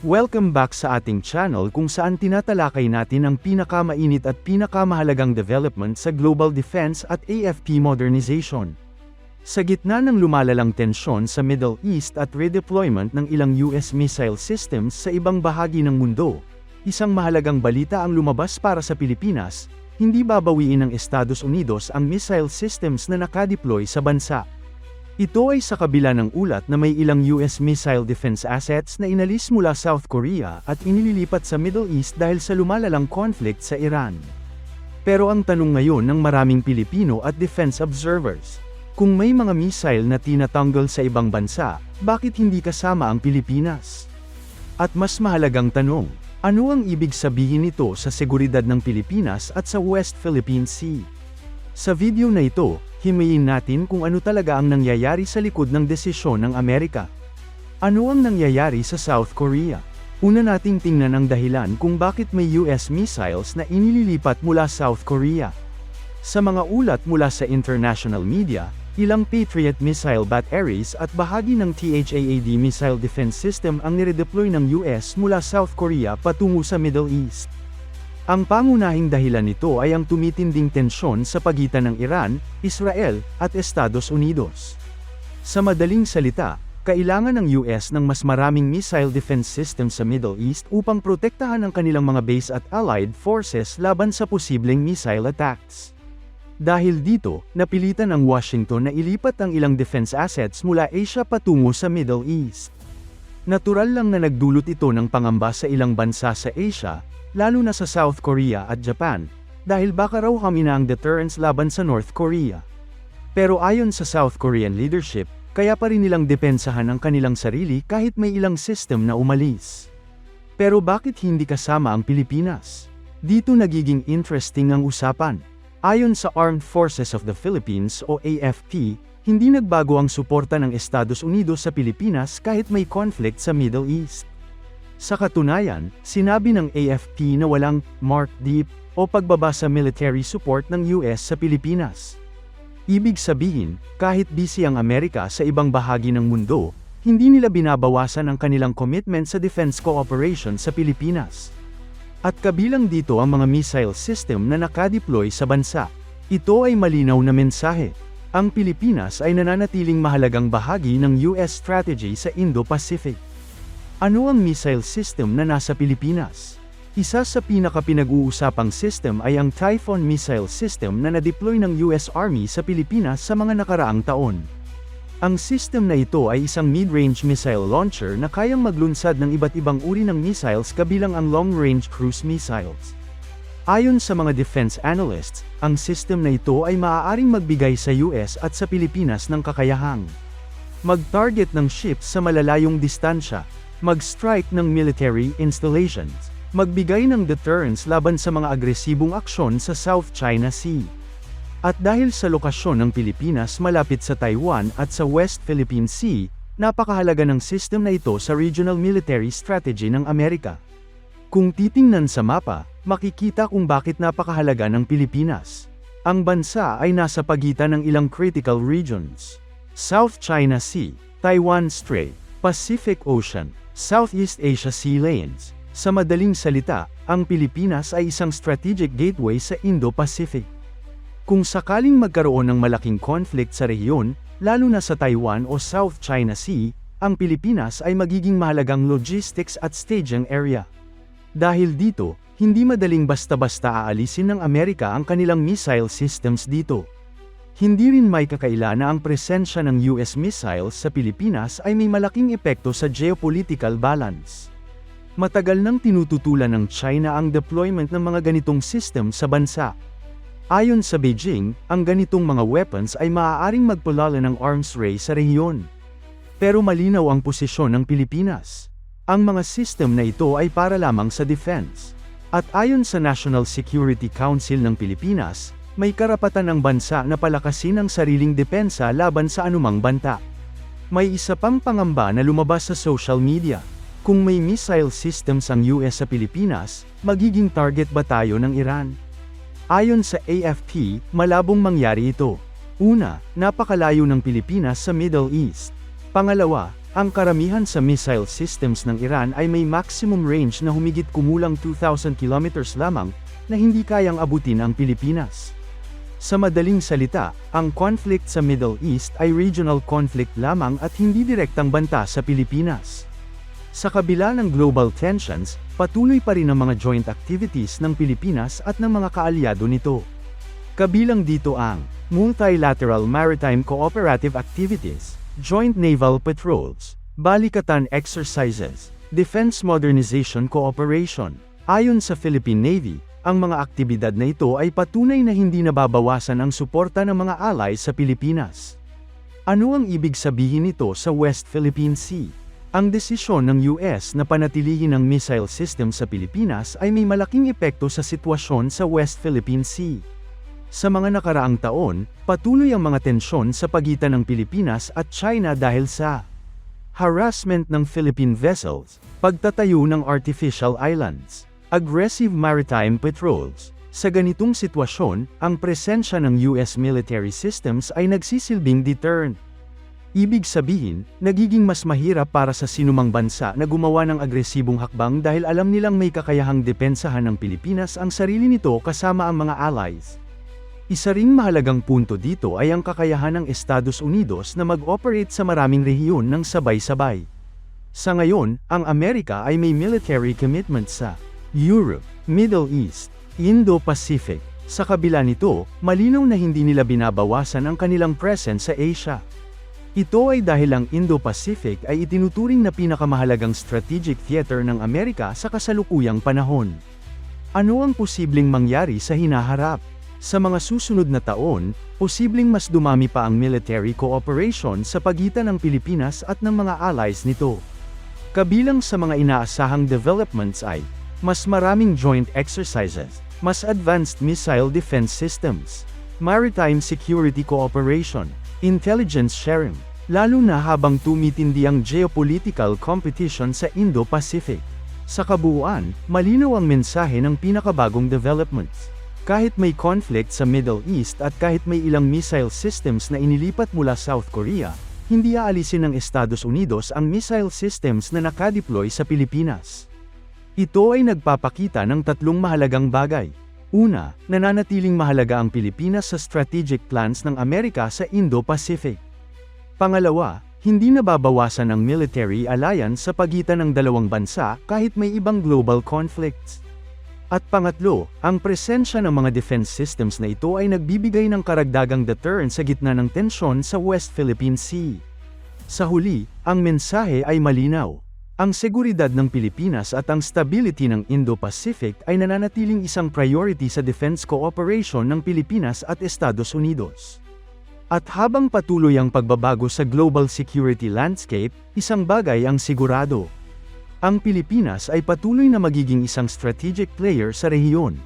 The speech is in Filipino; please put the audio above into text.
Welcome back sa ating channel kung saan tinatalakay natin ang pinakamainit at pinakamahalagang development sa global defense at AFP modernization. Sa gitna ng lumalalang tensyon sa Middle East at redeployment ng ilang US missile systems sa ibang bahagi ng mundo, isang mahalagang balita ang lumabas para sa Pilipinas: hindi babawiin ng Estados Unidos ang missile systems na nakadeploy sa bansa. Ito ay sa kabila ng ulat na may ilang US missile defense assets na inalis mula South Korea at inililipat sa Middle East dahil sa lumalalang conflict sa Iran. Pero ang tanong ngayon ng maraming Pilipino at defense observers, kung may mga missile na tinatanggal sa ibang bansa, bakit hindi kasama ang Pilipinas? At mas mahalagang tanong, ano ang ibig sabihin nito sa seguridad ng Pilipinas at sa West Philippine Sea? Sa video na ito, himayin natin kung ano talaga ang nangyayari sa likod ng desisyon ng Amerika. Ano ang nangyayari sa South Korea? Una nating tingnan ang dahilan kung bakit may US missiles na inililipat mula South Korea. Sa mga ulat mula sa international media, ilang Patriot missile batteries at bahagi ng THAAD missile defense system ang niredeploy ng US mula South Korea patungo sa Middle East. Ang pangunahing dahilan nito ay ang tumitinding tensyon sa pagitan ng Iran, Israel, at Estados Unidos. Sa madaling salita, kailangan ng US ng mas maraming missile defense system sa Middle East upang protektahan ang kanilang mga base at allied forces laban sa posibleng missile attacks. Dahil dito, napilitan ang Washington na ilipat ang ilang defense assets mula Asia patungo sa Middle East. Natural lang na nagdulot ito ng pangamba sa ilang bansa sa Asia, lalo na sa South Korea at Japan, dahil baka raw hamina ang deterrence laban sa North Korea. Pero ayon sa South Korean leadership, kaya pa rin nilang depensahan ang kanilang sarili kahit may ilang system na umalis. Pero bakit hindi kasama ang Pilipinas? Dito nagiging interesting ang usapan. Ayon sa Armed Forces of the Philippines o AFP, hindi nagbago ang suporta ng Estados Unidos sa Pilipinas kahit may conflict sa Middle East. Sa katunayan, sinabi ng AFP na walang "mark deep" o pagbaba sa military support ng US sa Pilipinas. Ibig sabihin, kahit busy ang Amerika sa ibang bahagi ng mundo, hindi nila binabawasan ang kanilang commitment sa defense cooperation sa Pilipinas. At kabilang dito ang mga missile system na nakadeploy sa bansa. Ito ay malinaw na mensahe. Ang Pilipinas ay nananatiling mahalagang bahagi ng US strategy sa Indo-Pacific. Ano ang missile system na nasa Pilipinas? Isa sa pinakapinag-uusapang system ay ang Typhoon missile system na na-deploy ng US Army sa Pilipinas sa mga nakaraang taon. Ang system na ito ay isang mid-range missile launcher na kayang maglunsad ng iba't ibang uri ng missiles kabilang ang long-range cruise missiles. Ayon sa mga defense analysts, ang system na ito ay maaaring magbigay sa US at sa Pilipinas ng kakayahang mag-target ng ships sa malalayong distansya, mag-strike ng military installations, magbigay ng deterrence laban sa mga agresibong aksyon sa South China Sea. At dahil sa lokasyon ng Pilipinas malapit sa Taiwan at sa West Philippine Sea, napakahalaga ng system na ito sa regional military strategy ng Amerika. Kung titingnan sa mapa, makikita kung bakit napakahalaga ng Pilipinas. Ang bansa ay nasa pagitan ng ilang critical regions: South China Sea, Taiwan Strait, Pacific Ocean, Southeast Asia Sea Lanes. Sa madaling salita, ang Pilipinas ay isang strategic gateway sa Indo-Pacific. Kung sakaling magkaroon ng malaking conflict sa rehiyon, lalo na sa Taiwan o South China Sea, ang Pilipinas ay magiging mahalagang logistics at staging area. Dahil dito, hindi madaling basta-basta aalisin ng Amerika ang kanilang missile systems dito. Hindi rin may kakaila na ang presensya ng US missiles sa Pilipinas ay may malaking epekto sa geopolitical balance. Matagal nang tinututulan ng China ang deployment ng mga ganitong system sa bansa. Ayon sa Beijing, ang ganitong mga weapons ay maaaring magpalala ng arms race sa rehiyon. Pero malinaw ang posisyon ng Pilipinas. Ang mga system na ito ay para lamang sa defense. At ayon sa National Security Council ng Pilipinas, may karapatan ng bansa na palakasin ang sariling depensa laban sa anumang banta. May isa pang pangamba na lumabas sa social media. Kung may missile systems ang US sa Pilipinas, magiging target ba tayo ng Iran? Ayon sa AFP, malabong mangyari ito. Una, napakalayo ng Pilipinas sa Middle East. Pangalawa, Ang karamihan sa missile systems ng Iran ay may maximum range na humigit kumulang 2,000 kilometers lamang, na hindi kayang abutin ang Pilipinas. Sa madaling salita, ang conflict sa Middle East ay regional conflict lamang at hindi direktang banta sa Pilipinas. Sa kabila ng global tensions, patuloy pa rin ang mga joint activities ng Pilipinas at ng mga kaalyado nito. Kabilang dito ang multilateral maritime cooperative activities, joint naval patrols, balikatan exercises, defense modernization cooperation. Ayon sa Philippine Navy, ang mga aktibidad na ito ay patunay na hindi nababawasan ang suporta ng mga allies sa Pilipinas. Ano ang ibig sabihin nito sa West Philippine Sea? Ang desisyon ng US na panatilihin ang missile system sa Pilipinas ay may malaking epekto sa sitwasyon sa West Philippine Sea. Sa mga nakaraang taon, patuloy ang mga tensyon sa pagitan ng Pilipinas at China dahil sa harassment ng Philippine vessels, pagtatayo ng artificial islands, aggressive maritime patrols. Sa ganitong sitwasyon, ang presensya ng US military systems ay nagsisilbing deterrent. Ibig sabihin, nagiging mas mahirap para sa sinumang bansa na gumawa ng agresibong hakbang dahil alam nilang may kakayahang depensahan ng Pilipinas ang sarili nito kasama ang mga allies. Isa ring mahalagang punto dito ay ang kakayahan ng Estados Unidos na mag-operate sa maraming rehiyon ng sabay-sabay. Sa ngayon, ang Amerika ay may military commitment sa Europe, Middle East, Indo-Pacific. Sa kabila nito, malinaw na hindi nila binabawasan ang kanilang presence sa Asia. Ito ay dahil ang Indo-Pacific ay itinuturing na pinakamahalagang strategic theater ng Amerika sa kasalukuyang panahon. Ano ang posibleng mangyari sa hinaharap? Sa mga susunod na taon, posibleng mas dumami pa ang military cooperation sa pagitan ng Pilipinas at ng mga allies nito. Kabilang sa mga inaasahang developments ay mas maraming joint exercises, mas advanced missile defense systems, maritime security cooperation, intelligence sharing, lalo na habang tumitindi ang geopolitical competition sa Indo-Pacific. Sa kabuuan, malinaw ang mensahe ng pinakabagong developments. Kahit may conflict sa Middle East at kahit may ilang missile systems na inilipat mula South Korea, hindi aalisin ng Estados Unidos ang missile systems na nakadeploy sa Pilipinas. Ito ay nagpapakita ng tatlong mahalagang bagay. Una, nananatiling mahalaga ang Pilipinas sa strategic plans ng Amerika sa Indo-Pacific. Pangalawa, hindi nababawasan ang military alliance sa pagitan ng dalawang bansa kahit may ibang global conflicts. At pangatlo, ang presensya ng mga defense systems na ito ay nagbibigay ng karagdagang deterrent sa gitna ng tensyon sa West Philippine Sea. Sa huli, ang mensahe ay malinaw. Ang seguridad ng Pilipinas at ang stability ng Indo-Pacific ay nananatiling isang priority sa defense cooperation ng Pilipinas at Estados Unidos. At habang patuloy ang pagbabago sa global security landscape, isang bagay ang sigurado. Ang Pilipinas ay patuloy na magiging isang strategic player sa rehiyon.